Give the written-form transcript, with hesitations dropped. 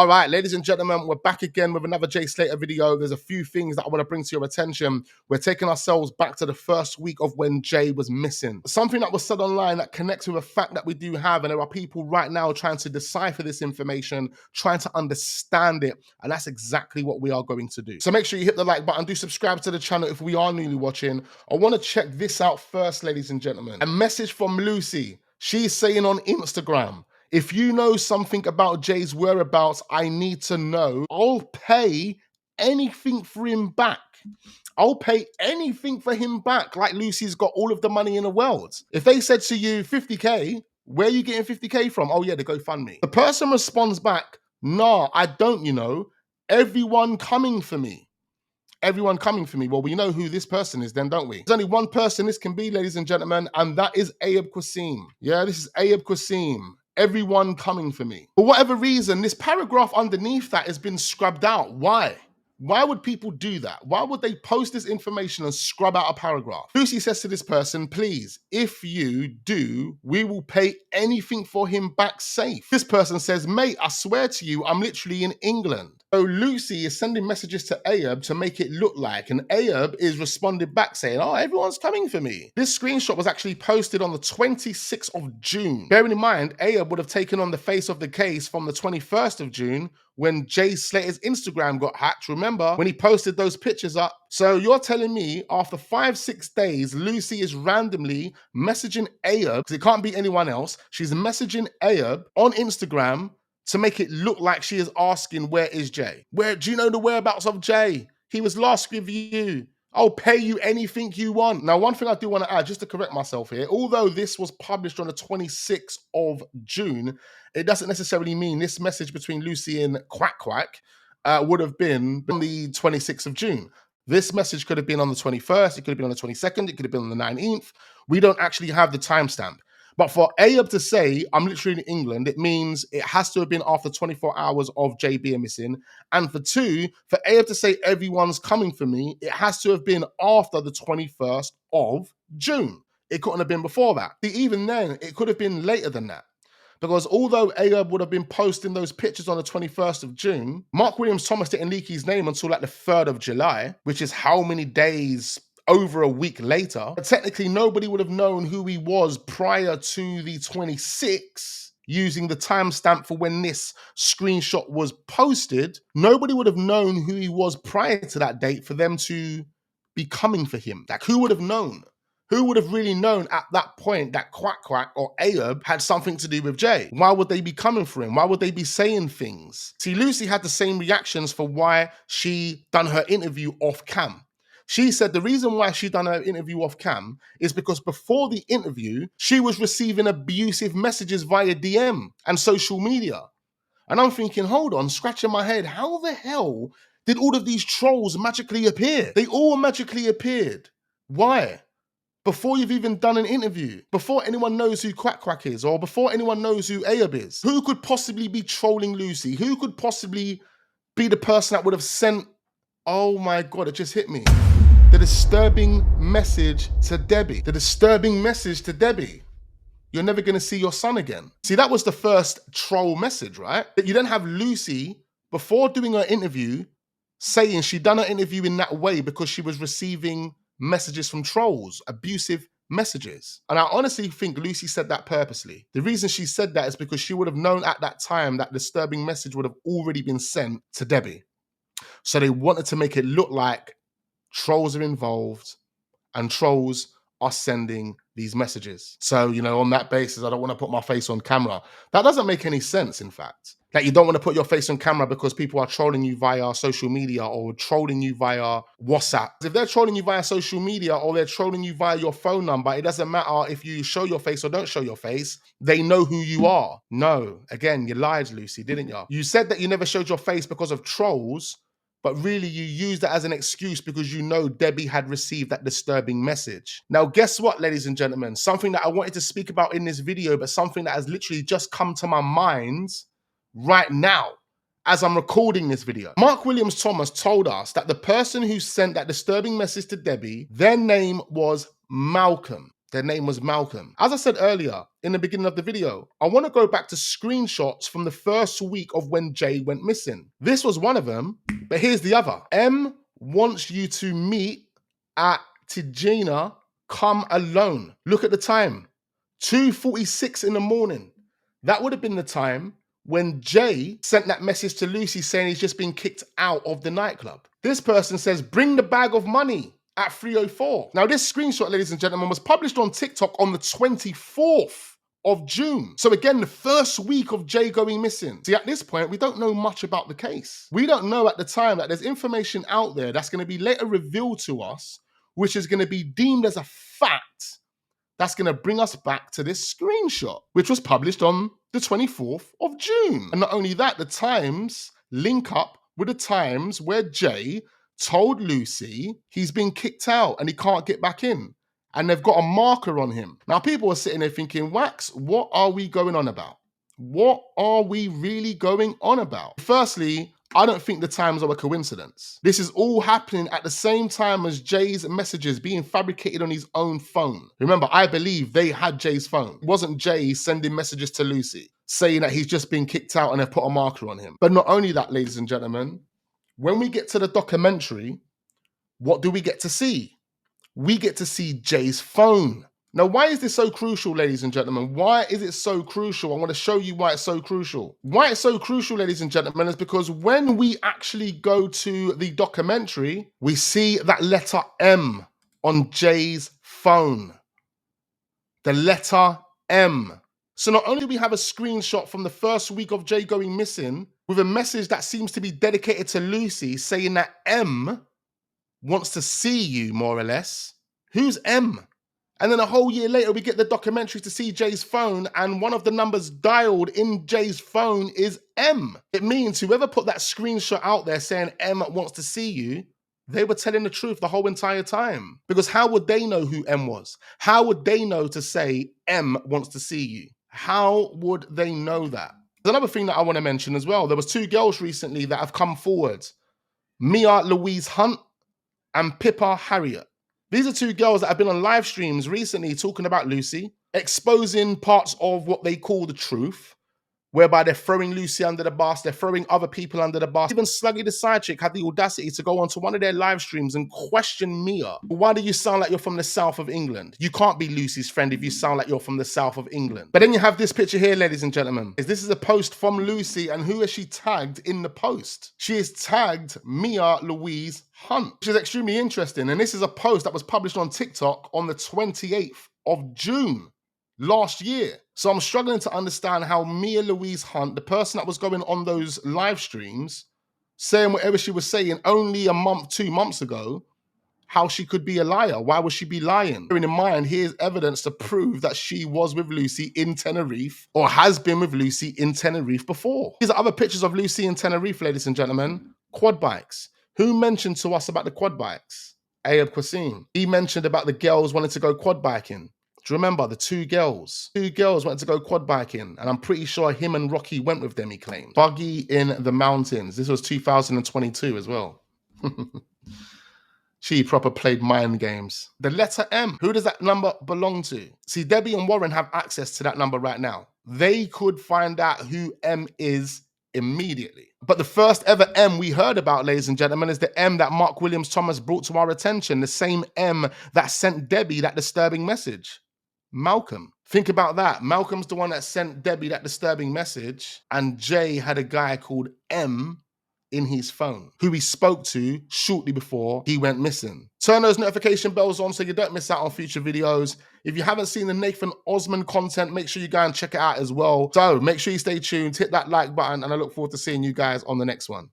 All right, ladies and gentlemen, we're back again with another Jay Slater video. There's a few things that I want to bring to your attention. We're taking ourselves back to the first week of when Jay was missing. Something that was said online that connects with a fact that we do have, and there are people right now trying to decipher this information, trying to understand it, and that's exactly what we are going to do. So make sure you hit the like button, do subscribe to the channel if we are newly watching. I want to check this out first, ladies and gentlemen. A message from Lucy. She's saying on Instagram, if you know something about Jay's whereabouts, I need to know. I'll pay anything for him back. I'll pay anything for him back. Like Lucy's got all of the money in the world. If they said to you 50K, where are you getting 50K from? Oh yeah, the GoFundMe. The person responds back, nah, I don't, you know. Everyone coming for me. Everyone coming for me. Well, we know who this person is then, don't we? There's only one person this can be, ladies and gentlemen, and that is Ayub Qasim. Yeah, this is Ayub Qasim. Everyone coming for me. For whatever reason, this paragraph underneath that has been scrubbed out. Why? Why would people do that? Why would they post this information and scrub out a paragraph? Lucy says to this person, please, if you do, we will pay anything for him back safe. This person says, mate, I swear to you, I'm literally in England. So Lucy is sending messages to Ayub to make it look like, and Ayub is responding back saying, oh, everyone's coming for me. This screenshot was actually posted on the 26th of June. Bearing in mind, Ayub would have taken on the face of the case from the 21st of June when Jay Slater's Instagram got hacked, remember, when he posted those pictures up. So you're telling me after 5-6 days, Lucy is randomly messaging Ayub, because it can't be anyone else, she's messaging Ayub on Instagram to make it look like she is asking, where is Jay? Where do you know the whereabouts of Jay? He was last with you. I'll pay you anything you want. Now, one thing I do want to add, just to correct myself here, although this was published on the 26th of June, it doesn't necessarily mean this message between Lucy and Quack Quack would have been on the 26th of June. This message could have been on the 21st, it could have been on the 22nd, it could have been on the 19th. We don't actually have the timestamp. But for Ayub to say, I'm literally in England, it means it has to have been after 24 hours of Jay being missing. And for two, for Ayub to say everyone's coming for me, it has to have been after the 21st of June. It couldn't have been before that. Even then, it could have been later than that. Because although Ayub would have been posting those pictures on the 21st of June, Mark Williams Thomas didn't leak his name until like the 3rd of July, which is how many days over a week later. But technically, nobody would have known who he was prior to the 26th, using the timestamp for when this screenshot was posted. Nobody would have known who he was prior to that date for them to be coming for him. Like, who would have known? Who would have really known at that point that Quack Quack or Ayub had something to do with Jay? Why would they be coming for him? Why would they be saying things? See, Lucy had the same reactions for why she done her interview off cam. She said the reason why she done her interview off cam is because before the interview, she was receiving abusive messages via DM and social media. And I'm thinking, hold on, scratching my head, how the hell did all of these trolls magically appear? They all magically appeared. Why? Before you've even done an interview, before anyone knows who Quack Quack is, or before anyone knows who Ayub is. Who could possibly be trolling Lucy? Who could possibly be the person that would have sent, oh my God, it just hit me. The disturbing message to Debbie. The disturbing message to Debbie. You're never going to see your son again. See, that was the first troll message, right? That you then have Lucy, before doing her interview, saying she'd done her interview in that way because she was receiving messages from trolls, abusive messages. And I honestly think Lucy said that purposely. The reason she said that is because she would have known at that time that disturbing message would have already been sent to Debbie. So they wanted to make it look like trolls are involved and trolls are sending these messages. So, you know, on that basis, I don't want to put my face on camera. That doesn't make any sense, in fact. Like, you don't want to put your face on camera because people are trolling you via social media or trolling you via WhatsApp. If they're trolling you via social media or they're trolling you via your phone number, it doesn't matter if you show your face or don't show your face. They know who you are. No, again, you lied, Lucy, didn't you? You said that you never showed your face because of trolls, but really you used that as an excuse because you know Debbie had received that disturbing message. Now, guess what, ladies and gentlemen? Something that I wanted to speak about in this video, but something that has literally just come to my mind right now as I'm recording this video. Mark Williams Thomas told us that the person who sent that disturbing message to Debbie, their name was Malcolm. Their name was Malcom. As I said earlier in the beginning of the video, I want to go back to screenshots from the first week of when Jay went missing. This was one of them, but here's the other. M wants you to meet at Tijina, come alone. Look at the time, 2:46 in the morning. That would have been the time when Jay sent that message to Lucy saying he's just been kicked out of the nightclub. This person says, bring the bag of money at 3:04. Now this screenshot, ladies and gentlemen, was published on TikTok on the 24th of June. So again, the first week of Jay going missing. See, at this point, we don't know much about the case. We don't know at the time that there's information out there that's going to be later revealed to us, which is going to be deemed as a fact that's going to bring us back to this screenshot, which was published on the 24th of June. And not only that, the times link up with the times where Jay told Lucy he's been kicked out and he can't get back in. And they've got a marker on him. Now, people are sitting there thinking, Wax, what are we going on about? What are we really going on about? Firstly, I don't think the times are a coincidence. This is all happening at the same time as Jay's messages being fabricated on his own phone. Remember, I believe they had Jay's phone. It wasn't Jay sending messages to Lucy saying that he's just been kicked out and they've put a marker on him. But not only that, ladies and gentlemen, when we get to the documentary, what do we get to see? We get to see Jay's phone. Now, why is this so crucial, ladies and gentlemen? Why is it so crucial? I want to show you why it's so crucial. Why it's so crucial, ladies and gentlemen, is because when we actually go to the documentary, we see that letter M on Jay's phone. The letter M. So not only do we have a screenshot from the first week of Jay going missing with a message that seems to be dedicated to Lucy saying that M wants to see you, more or less. Who's M? And then a whole year later, we get the documentary to see Jay's phone, and one of the numbers dialed in Jay's phone is M. It means whoever put that screenshot out there saying M wants to see you, they were telling the truth the whole entire time. Because how would they know who M was? How would they know to say M wants to see you? How would they know that? There's another thing that I want to mention as well. There was two girls recently that have come forward. Mia Louise Hunt and Pippa Harriet. These are two girls that have been on live streams recently talking about Lucy, exposing parts of what they call the truth, whereby they're throwing Lucy under the bus, they're throwing other people under the bus. Even Sluggy the side chick had the audacity to go onto one of their live streams and question Mia. Why do you sound like you're from the south of England? You can't be Lucy's friend if you sound like you're from the south of England. But then you have this picture here, ladies and gentlemen. This is a post from Lucy, and who has she tagged in the post? She has tagged Mia Louise Hunt, which is extremely interesting. And this is a post that was published on TikTok on the 28th of June. Last year. So I'm struggling to understand how Mia Louise Hunt, the person that was going on those live streams, saying whatever she was saying only a month, 2 months ago, how she could be a liar. Why would she be lying? Bearing in mind, here's evidence to prove that she was with Lucy in Tenerife or has been with Lucy in Tenerife before. These are other pictures of Lucy in Tenerife, ladies and gentlemen. Quad bikes. Who mentioned to us about the quad bikes? Ayub Qasim. He mentioned about the girls wanting to go quad biking. Do you remember the two girls? Two girls wanted to go quad biking, and I'm pretty sure him and Rocky went with them, he claimed. Buggy in the mountains. This was 2022 as well. She proper played mind games. The letter M. Who does that number belong to? See, Debbie and Warren have access to that number right now. They could find out who M is immediately. But the first ever M we heard about, ladies and gentlemen, is the M that Mark Williams Thomas brought to our attention. The same M that sent Debbie that disturbing message. Malcom. Think about that. Malcolm's the one that sent Debbie that disturbing message, and Jay had a guy called M in his phone who he spoke to shortly before he went missing. Turn those notification bells on so you don't miss out on future videos. If you haven't seen the Nathan Osman content, make sure you go and check it out as well. So make sure you stay tuned, hit that like button, and I look forward to seeing you guys on the next one.